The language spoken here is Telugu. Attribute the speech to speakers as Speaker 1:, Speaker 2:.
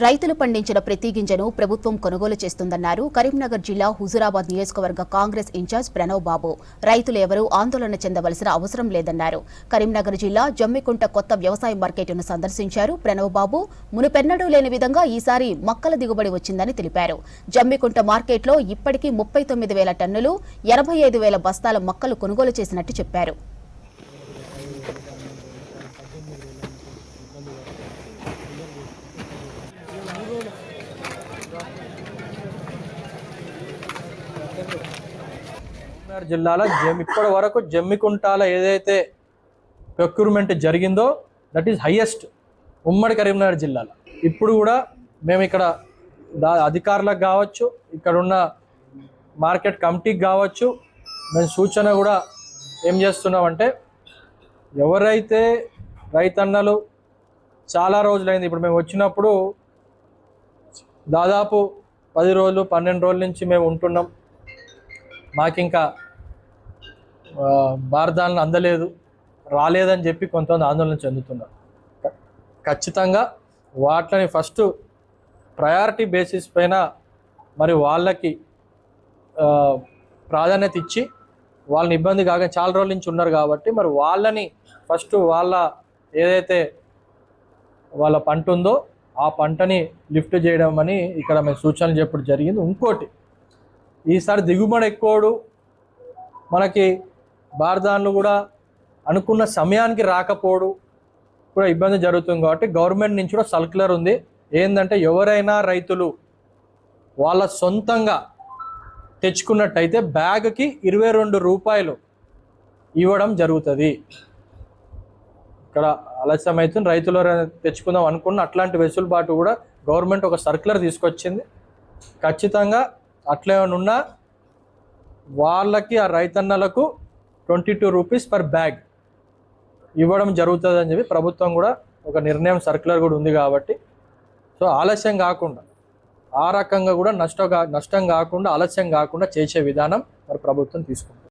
Speaker 1: రైతులు పండించిన ప్రతి గింజను ప్రభుత్వం కొనుగోలు చేస్తుందన్నారు కరీంనగర్ జిల్లా హుజూరాబాద్ నియోజకవర్గ కాంగ్రెస్ ఇన్ఛార్జ్ ప్రణవ్ బాబు. రైతులు ఎవరూ ఆందోళన చెందవలసిన అవసరం లేదన్నారు. కరీంనగర్ జిల్లా జమ్మికుంట కొత్త వ్యవసాయ మార్కెట్ను సందర్శించారు ప్రణవ్ బాబు. మునుపెన్నడూ లేని విధంగా ఈసారి మక్కల దిగుబడి వచ్చిందని తెలిపారు. జమ్మికుంట మార్కెట్లో ఇప్పటికీ 39,000 టన్నులు 85,000 బస్తాల మక్కలు కొనుగోలు చేసినట్టు చెప్పారు.
Speaker 2: జిల్లాలో ఇప్పటి వరకు జమ్మికుంటాల ఏదైతే ప్రొక్యూర్మెంట్ జరిగిందో దట్ ఈస్ హైయెస్ట్ ఉమ్మడి కరీంనగర్ జిల్లాలో. ఇప్పుడు కూడా మేము ఇక్కడ అధికారులకు కావచ్చు, ఇక్కడ ఉన్న మార్కెట్ కమిటీకి కావచ్చు, మేము సూచన కూడా ఏం చేస్తున్నామంటే, ఎవరైతే రైతన్నలు చాలా రోజులైంది, ఇప్పుడు మేము వచ్చినప్పుడు దాదాపు 10 రోజులు 12 రోజుల నుంచి మేము ఉంటున్నాం, మాకు ఇంకా బార్దాలను అందలేదు రాలేదని చెప్పి కొంతమంది ఆందోళన చెందుతున్నారు. ఖచ్చితంగా వాటిని ఫస్ట్ ప్రయారిటీ బేసిస్ పైన మరి వాళ్ళకి ప్రాధాన్యత ఇచ్చి వాళ్ళని ఇబ్బంది కాక చాలా రోజుల నుంచి ఉన్నారు కాబట్టి మరి వాళ్ళని ఫస్ట్ వాళ్ళ ఏదైతే వాళ్ళ పంట ఉందో ఆ పంటని లిఫ్ట్ చేయడం అని ఇక్కడ మేము సూచనలు చెప్పడం జరిగింది. ఇంకోటి, ఈసారి దిగుబడి ఎక్కువడు మనకి బార్దాన్లు కూడా అనుకున్న సమయానికి రాకపోవడం కూడా ఇబ్బంది జరుగుతుంది. కాబట్టి గవర్నమెంట్ నుంచి కూడా సర్క్యులర్ ఉంది. ఏంటంటే ఎవరైనా రైతులు వాళ్ళ సొంతంగా తెచ్చుకున్నట్టయితే బ్యాగ్కి 22 రూపాయలు ఇవ్వడం జరుగుతుంది. ఇక్కడ ఆలస్యం అవుతుంది, రైతులు తెచ్చుకుందాం అనుకున్న అట్లాంటి వెసులుబాటు కూడా గవర్నమెంట్ ఒక సర్క్యులర్ తీసుకొచ్చింది. ఖచ్చితంగా అట్లా ఉన్నా వాళ్ళకి ఆ రైతన్నలకు 22 రూపీస్ పర్ బ్యాగ్ ఇవ్వడం జరుగుతుంది అని చెప్పి ప్రభుత్వం కూడా ఒక నిర్ణయం సర్క్యులర్ కూడా ఉంది. కాబట్టి సో ఆలస్యం కాకుండా ఆ రకంగా కూడా నష్టం కాకుండా ఆలస్యం కాకుండా చేసే విధానం మరి ప్రభుత్వం తీసుకుంటుంది.